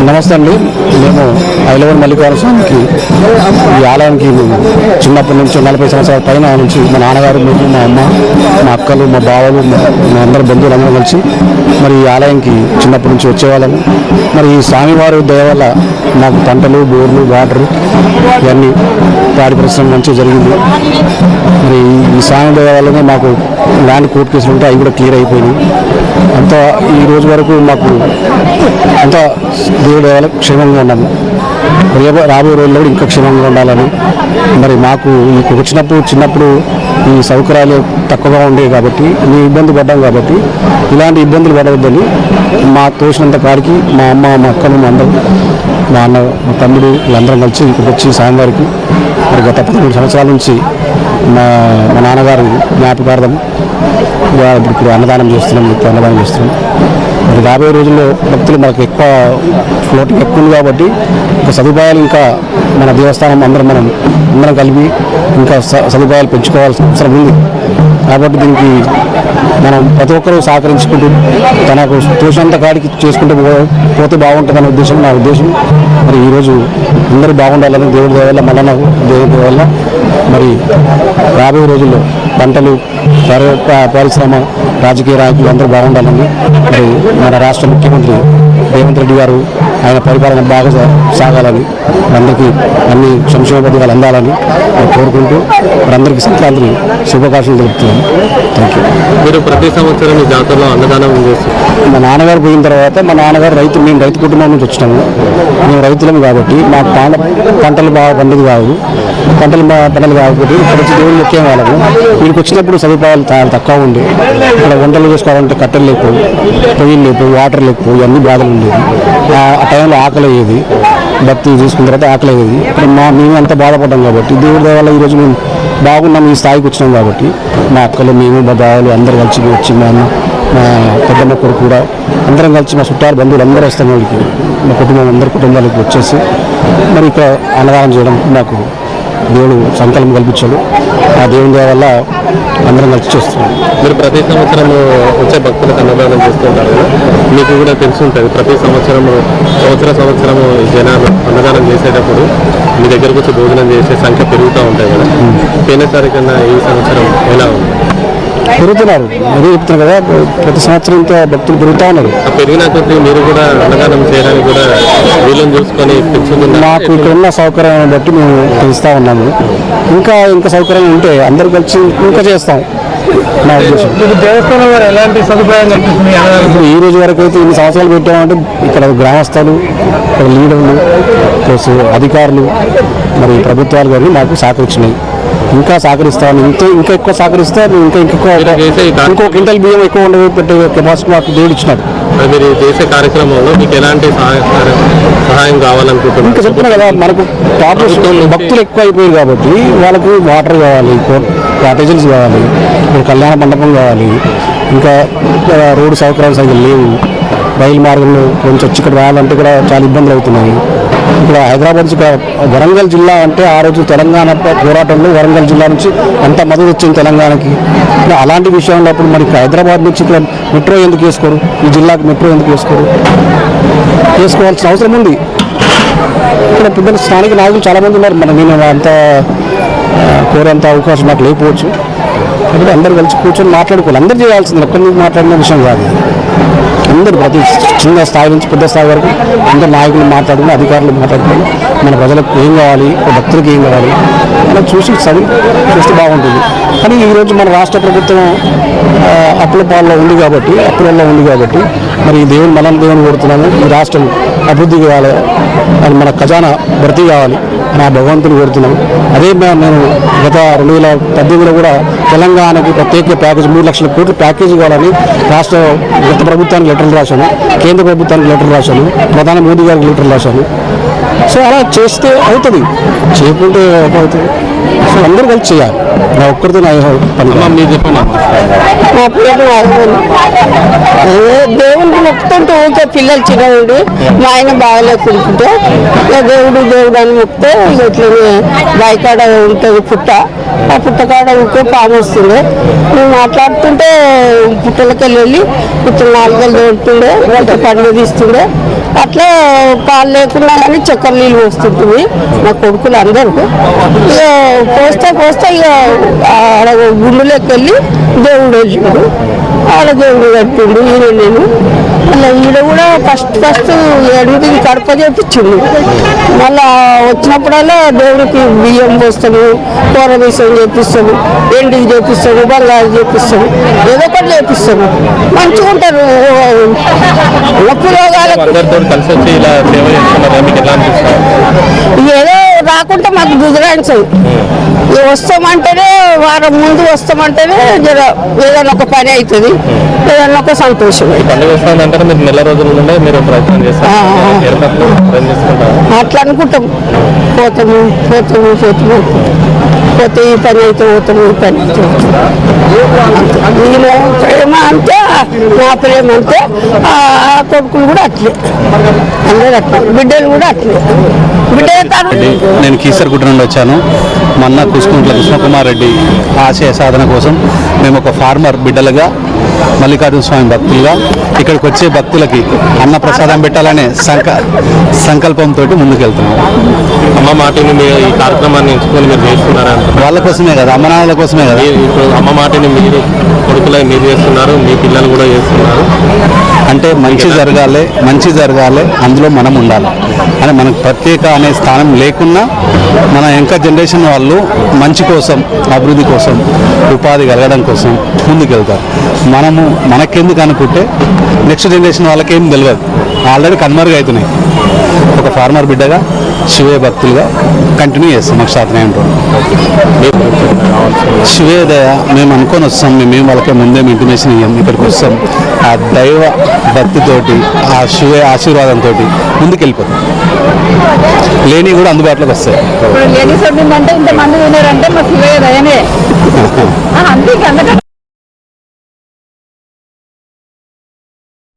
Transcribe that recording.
నమస్తే అండి. మేము ఐలవన్ మల్లికార్జున స్వామికి ఈ ఆలయానికి చిన్నప్పటి నుంచి 40 సంవత్సరాల పైన నుంచి మా నాన్నగారు, మేము, మా అమ్మ, మా అక్కలు, మా బావలు, మా అందరు బంధువులు అందరూ కలిసి మరి ఈ ఆలయానికి చిన్నప్పటి నుంచి వచ్చేవాళ్ళము. మరి ఈ స్వామివారి దయ వల్ల మాకు పంటలు, బోర్లు, వాటరు ఇవన్నీ పాడి పరిశ్రమ మంచిగా జరిగింది. మరి ఈ స్వామి దయ వల్లనే మాకు ల్యాండ్ కోర్టు కేసులు ఉంటే అవి కూడా క్లియర్ అయిపోయినాయి. అంతా ఈ రోజు వరకు మాకు అంతా దేవుడి వల్ల క్షేమంగా ఉన్నాము. రాబోయే రోజుల్లో కూడా ఇంకా క్షేమంగా ఉండాలని మరి మాకు వచ్చినప్పుడు చిన్నప్పుడు ఈ సౌకర్యాలు తక్కువగా ఉండేవి కాబట్టి మేము ఇబ్బంది పడ్డాం కాబట్టి ఇలాంటి ఇబ్బందులు పడవద్దని మా తోచినంత కాడికి మా అమ్మ, మా అక్కలు, మా అందరూ, మా అన్న, మా తమ్ముడు వీళ్ళందరం కలిసి ఇక్కడికి వచ్చి స్వామివారికి మరి గత 13 సంవత్సరాల నుంచి మా నాన్నగారు జ్ఞాపకార్థం ఇప్పుడు అన్నదానం చేస్తున్నాం. అన్నదానం చేస్తున్నాం. మరి రాబోయే రోజుల్లో భక్తులు మనకు ఎక్కువ ఫ్లోటింగ్ ఎక్కువ ఉంది కాబట్టి ఇంకా సదుపాయాలు ఇంకా మన దేవస్థానం అందరం కలిపి ఇంకా సదుపాయాలు పెంచుకోవాల్సిన అవసరం ఉంది. కాబట్టి దీనికి మనం ప్రతి ఒక్కరూ సహకరించుకుంటూ తనకు తోచినంత కాడికి చేసుకుంటూ పోతే బాగుంటుందనే ఉద్దేశం నా ఉద్దేశం. మరి ఈరోజు అందరూ బాగుండాలని దేవుడి దయ వల్ల మళ్ళా దేవుడి దయ వల్ల మరి రాబోయే రోజుల్లో పంటలు, పరిశ్రమ, రాజకీయ నాయకులు అందరూ బాగుండాలని మరి మన రాష్ట్ర ముఖ్యమంత్రి రేవంత్ రెడ్డి గారు ఆయన పరిపాలన బాగా సాగాలని అందరికీ అన్ని సంక్షేమ పథకాలు అందాలని కోరుకుంటూ మనందరికీ సంక్రాంతి శుభాకాంక్షలు తెలుపుతున్నాను. Thank you. మీరు ప్రతి సంవత్సరం ఈ జాతరలో అన్నదానం చేస్తారు. మా నాన్నగారు పోయిన తర్వాత మా నాన్నగారు మేము రైతు కుటుంబం నుంచి వచ్చినాము. మేము రైతులము కాబట్టి మా పంటలు బాగా పండుగ కావు. పంటలు కాబట్టి ఇక్కడ వచ్చి దేవుడు ముఖ్యం వాళ్ళము. వీడికి వచ్చినప్పుడు సదుపాయాలు చాలా తక్కువ ఉండే. ఇక్కడ వంటలు చేసుకోవాలంటే కట్టెలు లేకపోవు, పొయ్యిలు లేకపోవు, వాటర్ లేకపోవు, ఇవన్నీ బాధలు ఉండేది. ఆ టైంలో ఆకలి అయ్యేది. భక్తి తీసుకున్న తర్వాత ఆకలి అయ్యేది. ఇప్పుడు మేము అంతా బాధపడ్డాం కాబట్టి దేవుడి దయ వల్ల ఈరోజు మేము బాగున్నాం, ఈ స్థాయికి వచ్చినాం కాబట్టి మా అక్కలు, మేము, మా బావలు అందరూ కలిసి వచ్చి మా అన్న, మా పెద్దమ్మ కొడుకు కూడా అందరం కలిసి మా చుట్టాలు బంధువులు అందరూ వస్తాం. వాడికి మా కుటుంబం అందరి కుటుంబాలకు వచ్చేసి మరి ఇక్కడ అన్నదానం చేయడం నాకు దేవుడు సంకల్పం కల్పించాడు. ఆ దేవుని దయ వల్ల అందరం కలిసి చేస్తున్నాం. మీరు ప్రతి సంవత్సరం వచ్చే భక్తులకు అన్నదానం చేస్తుంటారు కదా, మీకు కూడా తెలిసి ఉంటుంది. ప్రతి సంవత్సరం జనాలు అన్నదానం చేసేటప్పుడు మీ దగ్గరకు వచ్చి భోజనం చేసే సంఖ్య పెరుగుతూ ఉంటాయి కదా. పోయినసారి కన్నా ఈ సంవత్సరం ఎలా ఉంది? పెరుగుతున్నారు. అదే చెప్తున్నారు కదా, ప్రతి సంవత్సరం ఇంకా భక్తులు పెరుగుతూ ఉన్నారు. పెరిగిన కొద్దీ మీరు కూడా అన్నదానం చేయడానికి కూడా వీళ్ళని చూసుకొని పెంచుతున్నారు. మాకు ఇక్కడ ఉన్న సౌకర్యాన్ని బట్టి మేము పెంచుతూ ఉన్నాము. ఇంకా సౌకర్యం ఉంటే అందరు కలిసి ఇంకా చేస్తాం నా ఉద్దేశం. దేవస్థానం వారు ఎలాంటి సదుపాయం కల్పిస్తున్నాయి? ఇప్పుడు ఈ రోజు వరకు అయితే ఇన్ని సంవత్సరాలు పెట్టామంటే ఇక్కడ గ్రామస్తులు, ఇక్కడ లీడర్లు, ప్లస్ అధికారులు, మరి ప్రభుత్వాలు కానీ మాకు సహకరించినాయి. ఇంకా సహకరిస్తాను. ఇంకా ఎక్కువ సహకరిస్తే ఇంకో క్వింటల్ బియ్యం ఎక్కువ పెట్టే కెపాసిటీ మాకు దేవుడు ఇచ్చినాడు. మీరు చేసే కార్యక్రమంలో మీకు ఎలాంటి సహాయం కావాలనుకుంటున్నారు? ఇంకా చెప్తున్నా కదా, మనకు భక్తులు ఎక్కువ అయిపోయారు కాబట్టి వాళ్ళకు వాటర్ కావాలి, కాటేజెస్ కావాలి, కళ్యాణ మండపం కావాలి, ఇంకా రోడ్డు సౌకర్యాలు సరిగ్గా లేవు. రైలు మార్గంలో కొంచెం వచ్చి ఇక్కడ రావాలంటే కూడా చాలా ఇబ్బందులు అవుతున్నాయి. ఇక్కడ హైదరాబాద్ వరంగల్ జిల్లా అంటే ఆ రోజు తెలంగాణ పోరాటంలో వరంగల్ జిల్లా నుంచి ఎంత మద్దతు వచ్చింది తెలంగాణకి. అలాంటి విషయంలో అప్పుడు మరి హైదరాబాద్ నుంచి ఇక్కడ మెట్రో ఎందుకు వేసుకోరు? ఈ జిల్లాకి మెట్రో ఎందుకు వేసుకోవాల్సిన అవసరం ఉంది. ఇక్కడ పెద్ద స్థానిక నాయకులు చాలామంది ఉన్నారు. నేను అంత కోరేంత అవకాశం నాకు లేకపోవచ్చు. కాబట్టి అందరూ కలిసి కూర్చొని మాట్లాడుకోవాలి. అందరూ చేయాల్సింది, ఒక్కరిని మాట్లాడిన విషయం కాదు. అందరూ ప్రతి చిన్న స్థాయి నుంచి పెద్ద స్థాయి వరకు అందరు నాయకులు మాట్లాడుకుని, అధికారులు మాట్లాడుకుని మన ప్రజలకు ఏం కావాలి, భక్తులకు ఏం కావాలి మనం చూసి చూస్తే బాగుంటుంది. కానీ ఈరోజు మన రాష్ట్ర ప్రభుత్వం అప్పులలో ఉంది కాబట్టి మరి ఈ దేవుని కోరుతున్నాము. ఈ రాష్ట్రం అభివృద్ధి కావాలి, మన ఖజానా భర్తీ కావాలి నా భగవంతుని కోరుతున్నాం. అదే నేను గత 2018లో కూడా తెలంగాణకి ప్రత్యేక ప్యాకేజ్ 3 లక్షల కోట్ల ప్యాకేజీ కావాలని గత ప్రభుత్వానికి లెటర్లు రాశాను, కేంద్ర ప్రభుత్వానికి లెటర్లు రాశాను, ప్రధాని మోదీ గారికి లెటర్లు రాశాను. సో అలా చేస్తే అవుతుంది, చేయకుంటే అవుతుంది. సో అందరూ కలిసి చేయాలి, నా ఒక్కరితో నా పని అమ్మ మీరు చెప్పండి అమ్మ. మా పేరు నాగమణి. దేవుడిని మొక్కుతుంటే ఊరికే పిల్లలు చిన్నవాడు మా ఆయన బాగలేకుంటుంటే దేవుడు దేవుడు అని మొక్కితే ఇట్లనే బాయికాడ ఉంటుంది పుట్ట, ఆ పుట్టకాడ ఊరికే పాము వస్తుండే. మేము మాట్లాడుతుంటే పుట్టలకి వెళ్ళి పుట్టలు నాలుగలు తోడుతుండే, వంట పండ్లు తీస్తుండే. అట్లా పాలు లేకుండా కానీ చక్కెర నీళ్ళు పోస్తుంటుంది మా కొడుకులు అందరూ. ఇక పోస్తే ఇక ఆడ గుండెలోకి వెళ్ళి దేవుడు వెళ్ళిండు, ఆడ దేవుడు కట్టిండు. ఈయన నేను మళ్ళీ ఈడ కూడా ఫస్ట్ 8 కడప చేపించిండు. మళ్ళా వచ్చినప్పుడల్లా దేవుడికి బియ్యం పోస్తాము, కూర విషయం చేపిస్తాము, ఎండికి చేపిస్తాము, బంగారు చేపిస్తాము, ఏదో ఒకటి చేపిస్తాము. మంచిగా ఉంటారు. నొప్పి రోగాలకు అందరితో కలిసి వచ్చి ఇలా సేవ చేస్తున్నారు, మీకు ఎలా అనిపిస్తుంది? ఏదో రాకుంటే మాకు గుజరాయించదు. వస్తామంటేనే వారం ముందు వస్తామంటేనే ఏదైనా ఒక పని అవుతుంది, ఏదైనా ఒక సంతోషం. పండుగ వస్తుందంటే మీరు నెల రోజుల నుండే మీరు ప్రయత్నం చేస్తారు, అట్లా అనుకుంటాం. పోతాము పోతే ఈ పని అయితే పోతాము, ఈ పని అయితే నేను ప్రేమ అంతే, నా ప్రేమ అంతే. ఆ కొడుకులు కూడా అట్లే, అందరూ అట్లే, బిడ్డలు కూడా అట్లే. నేను కీసరగుట్ట నుండి వచ్చాను. మొన్న కుసుకుంట్ల కృష్ణకుమార్ రెడ్డి ఆశయ సాధన కోసం మేము ఒక ఫార్మర్ బిడ్డలుగా, మల్లికార్జున స్వామి భక్తులుగా ఇక్కడికి వచ్చే భక్తులకి అన్న ప్రసాదం పెట్టాలనే సంకల్పంతో ముందుకెళ్తున్నాం. అమ్మ మాటని మీరు ఈ కార్యక్రమాన్ని ఎంచుకొని మీరు చేస్తున్నారా? వాళ్ళ కోసమే కదా, అమ్మనాన్నల కోసమే కదా. ఇప్పుడు అమ్మ మాటని మీరు కొడుకులై మీరు చేస్తున్నారు, మీ పిల్లలు కూడా చేస్తున్నారు. అంటే మంచి జరగాలి, అందులో మనం ఉండాలి అని మనకు ప్రత్యేక అనే స్థానం లేకున్నా మన ఇంకా జనరేషన్ వాళ్ళు మంచి కోసం, అభివృద్ధి కోసం, ఉపాధి కలగడం కోసం ముందుకెళ్తారు. మనకెందుకు అనుకుంటే నెక్స్ట్ జనరేషన్ వాళ్ళకేం తెలియదు, ఆల్రెడీ కనుమరుగవుతున్నాయి. ఒక ఫార్మర్ బిడ్డగా, శివే భక్తులుగా కంటిన్యూ చేస్తాం. మాకు శాతం ఏంటో శివేదయ మేము అనుకొని వస్తాం. మేము వాళ్ళకే ముందే ఇంటిమేషన్ ఇయ్యాం, ఇక్కడికి వస్తాం. ఆ దైవ భక్తితోటి, ఆ శివే ఆశీర్వాదంతో ముందుకెళ్ళిపోతాం. లేని కూడా అందుబాటులోకి వస్తాయి. లేడీస్ అంటే ఇంతమంది విన్నారంటే మా శివయ్య దయనే. అందుకే